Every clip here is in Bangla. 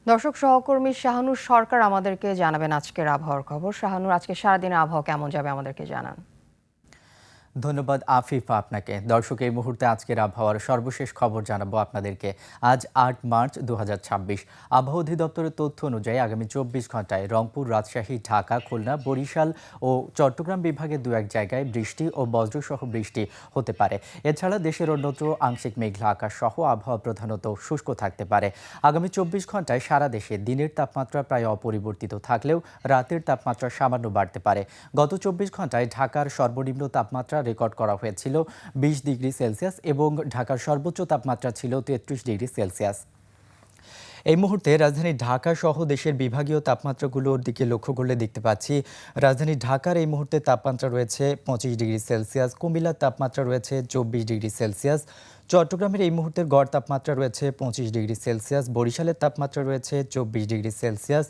দর্শক সহকর্মী শাহানুর সরকার আমাদেরকে জানাবেন আজকের আবহাওয়ার খবর। শাহানুর, আজকে সারাদিনের আবহাওয়া কেমন যাবে আমাদেরকে জানান। ধন্যবাদ আফিফা আপনাকে। দর্শক, এই মুহূর্তে আজকের আবহাওয়ার সর্বশেষ খবর জানাবো আপনাদেরকে। আজ ৮ মার্চ ২০২৬। আবহাওয়া অধিদপ্তরের তথ্য অনুযায়ী আগামী ২৪ ঘন্টায় রংপুর, রাজশাহী, ঢাকা, খুলনা, বরিশাল ও চট্টগ্রাম বিভাগের দু এক জায়গায় বৃষ্টি ও বজ্রসহ বৃষ্টি হতে পারে। এছাড়া দেশের অন্যত্র আংশিক মেঘলা আকাশ সহ আবহাওয়া প্রধানত শুষ্ক থাকতে পারে। আগামী ২৪ ঘন্টায় সারা দেশে দিনের তাপমাত্রা প্রায় অপরিবর্তিত থাকলেও রাতের তাপমাত্রা সামান্য বাড়তে পারে। গত ২৪ ঘন্টায় ঢাকার সর্বনিম্ন তাপমাত্রা রেকর্ড করা হয়েছিল ২০ ডিগ্রি সেলসিয়াস এবং ঢাকার সর্বোচ্চ তাপমাত্রা ছিল ৩৩ ডিগ্রি সেলসিয়াস। এই মুহূর্তে রাজধানী ঢাকা সহ দেশের বিভাগীয় তাপমাত্রাগুলোর দিকে লক্ষ্য করলে দেখতে পাচ্ছি রাজধানী ঢাকার এই মুহূর্তে তাপমাত্রা রয়েছে ২৫ ডিগ্রি সেলসিয়াস, কুমিল্লার তাপমাত্রা রয়েছে ২৪ ডিগ্রি সেলসিয়াস, চট্টগ্রামের এই মুহূর্তের গড় তাপমাত্রা রয়েছে ২৫ ডিগ্রি সেলসিয়াস, বরিশালের তাপমাত্রা রয়েছে ২৪ ডিগ্রি সেলসিয়াস,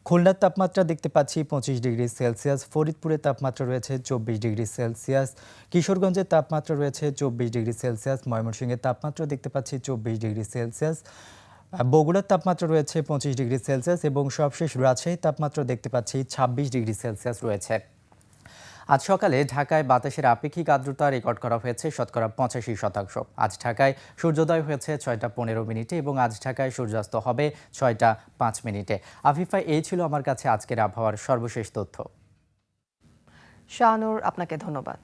খুলনার তাপমাত্রা দেখতে পাচ্ছি ২৫ ডিগ্রি সেলসিয়াস, ফরিদপুরের তাপমাত্রা রয়েছে ২৪ ডিগ্রি সেলসিয়াস, কিশোরগঞ্জের তাপমাত্রা রয়েছে ২৪ ডিগ্রি সেলসিয়াস, ময়মনসিংহের তাপমাত্রা দেখতে পাচ্ছি ২৪ ডিগ্রি সেলসিয়াস, বগুড়ার তাপমাত্রা রয়েছে ২৫ ডিগ্রি সেলসিয়াস এবং সবশেষ রাজশাহীর তাপমাত্রা দেখতে পাচ্ছি ২৬ ডিগ্রি সেলসিয়াস রয়েছে। আজ সকালে ঢাকায় বাতাসের আপেক্ষিক আর্দ্রতা রেকর্ড করা হয়েছে শতকরা ৮৫%। আজ ঢাকায় সূর্যোদয় হয়েছে ৬টা ১৫ মিনিটে এবং আজ ঢাকায় সূর্যাস্ত হবে ৬টা ৫ মিনিটে। আফিফা, এই ছিল আমার কাছে আজকের আবহাওয়ার সর্বশেষ তথ্য। শাহানুর, আপনাকে ধন্যবাদ।